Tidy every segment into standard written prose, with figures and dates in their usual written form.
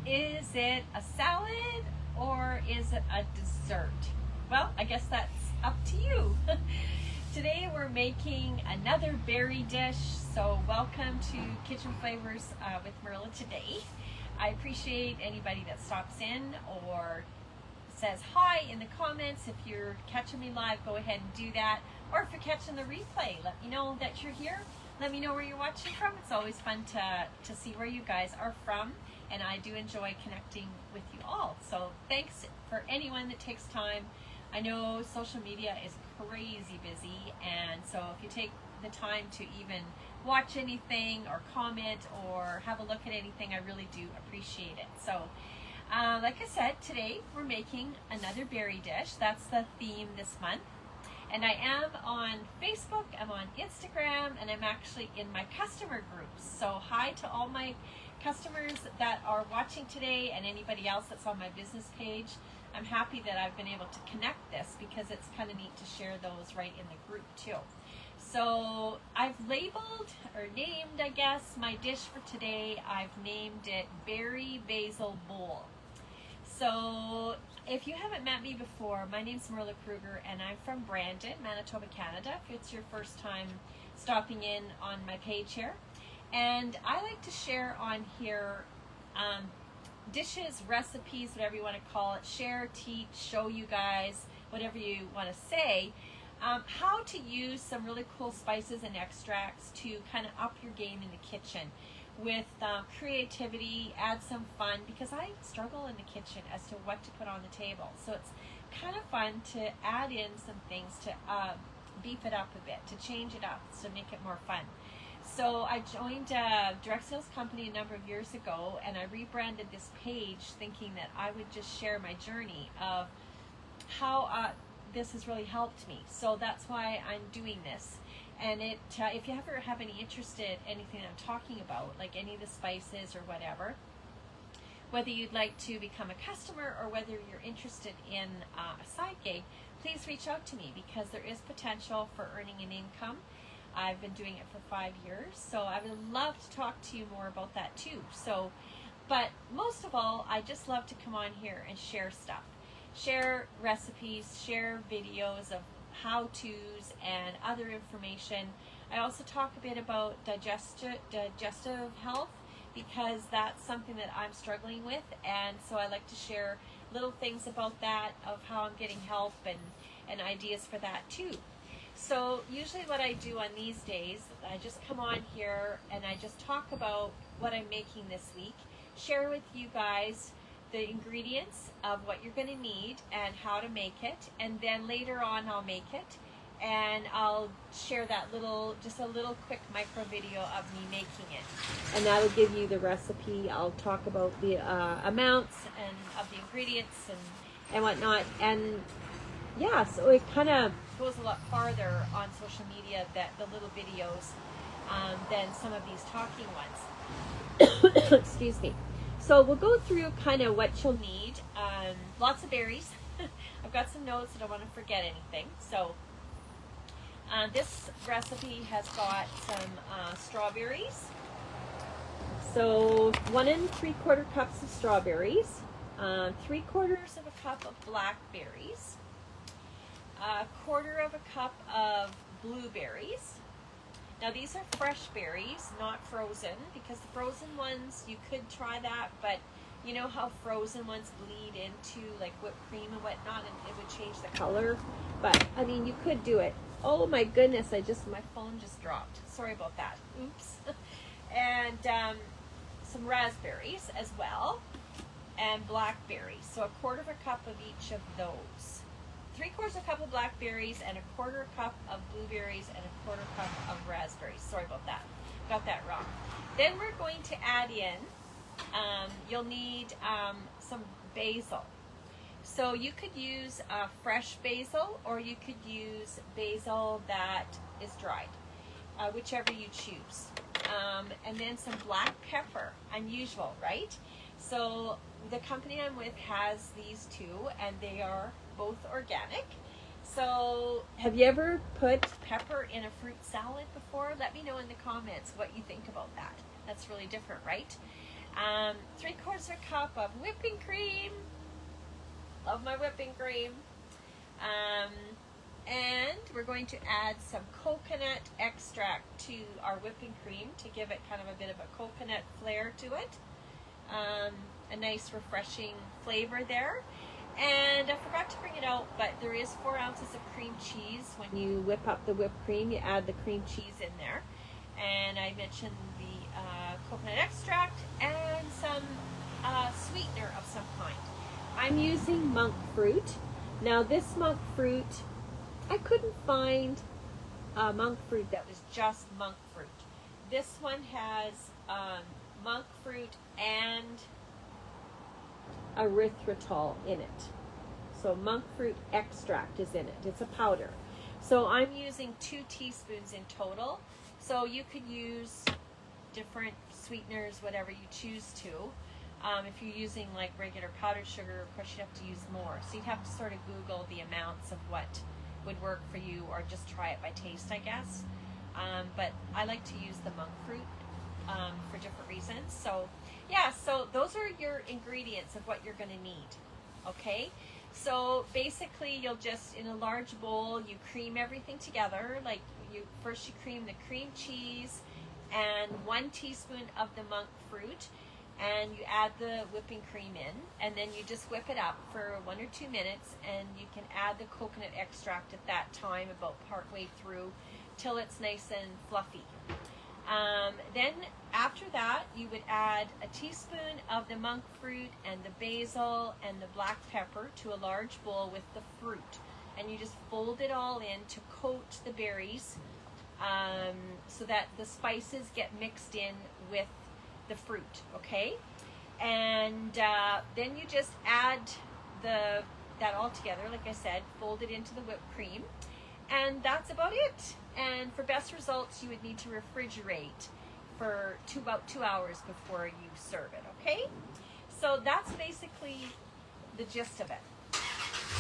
Is it a salad or is it a dessert? Well, I guess that's up to you. Today we're making another berry dish, so welcome to Kitchen Flavors with Marilla today. I appreciate anybody that stops in or says hi in the comments. If you're catching me live, go ahead and do that. Or if you're catching the replay, let me know that you're here. Let me know where you're watching from. It's always fun to see where you guys are from, and I do enjoy connecting with you all. So thanks for anyone that takes time. I know social media is crazy busy, and so if you take the time to even watch anything or comment or have a look at anything, I really do appreciate it. So like I said, today we're making another berry dish. That's the theme this month. And I am on Facebook, I'm on Instagram, and I'm actually in my customer groups. So hi to all my customers that are watching today and anybody else that's on my business page. I'm happy that I've been able to connect this because it's kind of neat to share those right in the group too. So I've labeled or named, I guess, my dish for today. I've named it Berry Basil Bowl. So if you haven't met me before, my name's Marilla Kruger and I'm from Brandon, Manitoba, Canada, if it's your first time stopping in on my page here. And I like to share on here dishes, recipes, whatever you want to call it, share, teach, show you guys, whatever you want to say, how to use some really cool spices and extracts to kind of up your game in the kitchen with creativity, add some fun, because I struggle in the kitchen as to what to put on the table. So it's kind of fun to add in some things to beef it up a bit, to change it up, to make it more fun. So I joined a direct sales company a number of years ago, and I rebranded this page thinking that I would just share my journey of how this has really helped me. So that's why I'm doing this. And if you ever have any interest in anything I'm talking about, like any of the spices or whatever, whether you'd like to become a customer or whether you're interested in a side gig, please reach out to me because there is potential for earning an income. I've been doing it for 5 years, so I would love to talk to you more about that too. So, but most of all, I just love to come on here and share stuff. Share recipes, share videos of how-tos and other information. I also talk a bit about digestive health because that's something that I'm struggling with, and so I like to share little things about that, of how I'm getting help and ideas for that too. So usually what I do on these days, I just come on here and I just talk about what I'm making this week, share with you guys the ingredients of what you're going to need and how to make it, and then later on I'll make it and I'll share that just a little quick micro video of me making it, and that'll give you the recipe. I'll talk about the amounts and of the ingredients and whatnot, and yeah, so it kind of goes a lot farther on social media, that the little videos, than some of these talking ones. Excuse me. So we'll go through kind of what you'll need. Lots of berries. I've got some notes, I don't want to forget anything. So this recipe has got some strawberries. So 1 3/4 cups of strawberries, 3/4 of a cup of blackberries, 1/4 of a cup of blueberries. Now these are fresh berries, not frozen, because the frozen ones, you could try that, but you know how frozen ones bleed into like whipped cream and whatnot, and it would change the color. But I mean, you could do it. Oh my goodness, my phone just dropped. Sorry about that. Oops. And some raspberries as well, and blackberries. So 1/4 cup of each of those. 3/4 cup of blackberries and 1/4 cup of blueberries and 1/4 cup of raspberries. Sorry about that. Got that wrong. Then we're going to add in, you'll need some basil. So you could use fresh basil, or you could use basil that is dried, whichever you choose. And then some black pepper, unusual, right? So the company I'm with has these two, and they are both organic. So have you ever put pepper in a fruit salad before? Let me know in the comments what you think about that. That's really different, right? 3/4 cup of whipping cream. Love my whipping cream. And we're going to add some coconut extract to our whipping cream to give it kind of a bit of a coconut flair to it. A nice refreshing flavor there. And I forgot to bring it out, but there is 4 ounces of cream cheese. When you whip up the whipped cream, you add the cream cheese in there. And I mentioned the coconut extract and some sweetener of some kind. I'm using monk fruit. Now this monk fruit, I couldn't find a monk fruit that was just monk fruit. This one has monk fruit and erythritol in it. So monk fruit extract is in it. It's a powder. So I'm using 2 teaspoons in total. So you could use different sweeteners, whatever you choose to. If you're using like regular powdered sugar, of course you have to use more. So you'd have to sort of Google the amounts of what would work for you, or just try it by taste, I guess. But I like to use the monk fruit for different reasons. So yeah, so those are your ingredients of what you're going to need. Okay, so basically you'll just, in a large bowl, you cream everything together. Like you cream the cream cheese and 1 teaspoon of the monk fruit, and you add the whipping cream in, and then you just whip it up for 1 or 2 minutes, and you can add the coconut extract at that time, about partway through, till it's nice and fluffy. Then after that, you would add a teaspoon of the monk fruit and the basil and the black pepper to a large bowl with the fruit, and you just fold it all in to coat the berries, so that the spices get mixed in with the fruit. Okay, and then you just add that all together, like I said, fold it into the whipped cream, and that's about it. And for best results, you would need to refrigerate for about 2 hours before you serve it. Okay, so that's basically the gist of it.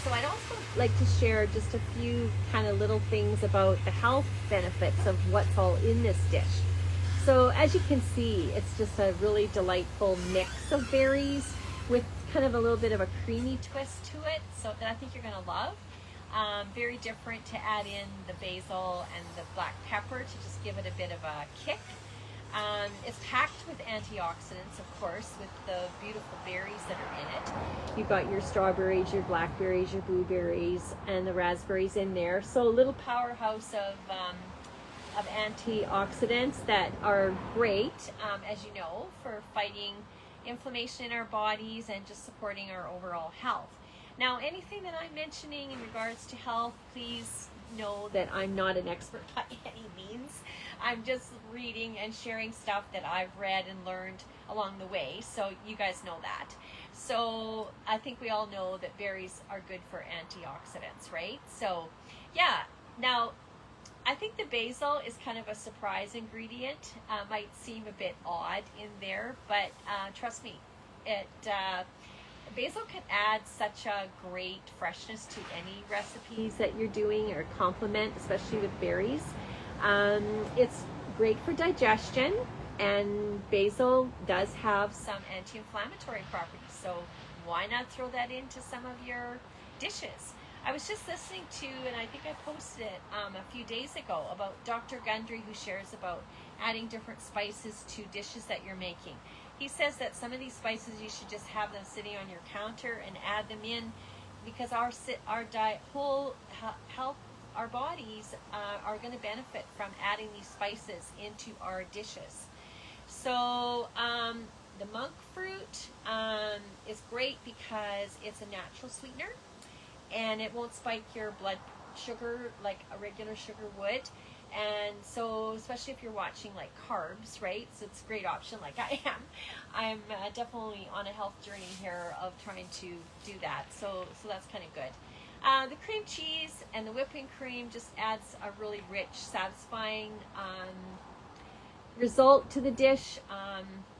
So I'd also like to share just a few kind of little things about the health benefits of what's all in this dish. So as you can see, it's just a really delightful mix of berries with kind of a little bit of a creamy twist to it, so that I think you're going to love. Very different to add in the basil and the black pepper to just give it a bit of a kick. It's packed with antioxidants, of course, with the beautiful berries that are in it. You've got your strawberries, your blackberries, your blueberries, and the raspberries in there. So a little powerhouse of antioxidants that are great, as you know, for fighting inflammation in our bodies and just supporting our overall health. Now, anything that I'm mentioning in regards to health, please know that I'm not an expert by any means. I'm just reading and sharing stuff that I've read and learned along the way, so you guys know that. So I think we all know that berries are good for antioxidants, right? So yeah, now I think the basil is kind of a surprise ingredient. Might seem a bit odd in there, but trust me, basil can add such a great freshness to any recipes that you're doing, or complement, especially with berries. It's great for digestion, and basil does have some anti-inflammatory properties, so why not throw that into some of your dishes? I was just listening to, and I think I posted it a few days ago, about Dr. Gundry, who shares about adding different spices to dishes that you're making. He says that some of these spices, you should just have them sitting on your counter and add them in, because our whole health, our bodies are going to benefit from adding these spices into our dishes. So the monk fruit is great because it's a natural sweetener, and it won't spike your blood sugar like a regular sugar would. And so, especially if you're watching like carbs, right? So it's a great option, like I am. I'm definitely on a health journey here of trying to do that. So that's kind of good. The cream cheese and the whipping cream just adds a really rich, satisfying result to the dish.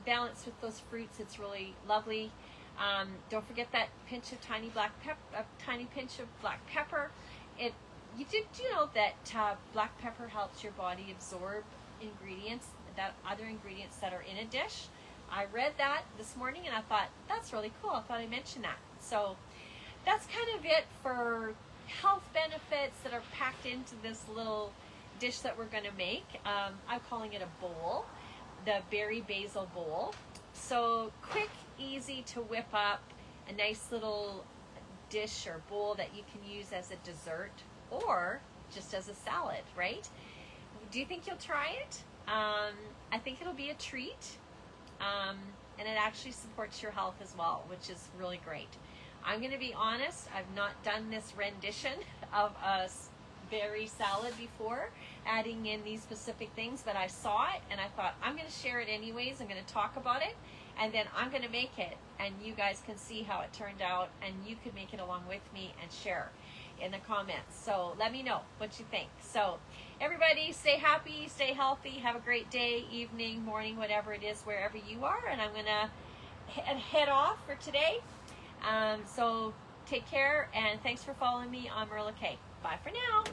Balanced with those fruits, it's really lovely. Don't forget that tiny pinch of black pepper. You know that black pepper helps your body absorb other ingredients that are in a dish. I read that this morning and I thought, that's really cool. I thought I'd mention that. So that's kind of it for health benefits that are packed into this little dish that we're going to make. I'm calling it a bowl, the berry basil bowl. So quick, easy to whip up, a nice little dish or bowl that you can use as a dessert or just as a salad, right? Do you think you'll try it? I think it'll be a treat, and it actually supports your health as well, which is really great. I'm going to be honest, I've not done this rendition of a berry salad before, adding in these specific things, but I saw it and I thought, I'm going to share it anyways. I'm going to talk about it, and then I'm going to make it, and you guys can see how it turned out, and you can make it along with me and share in the comments. So let me know what you think. So everybody, stay happy, stay healthy, have a great day, evening, morning, whatever it is, wherever you are. And I'm gonna head off for today. So take care, and thanks for following me on Marilla K. Bye for now.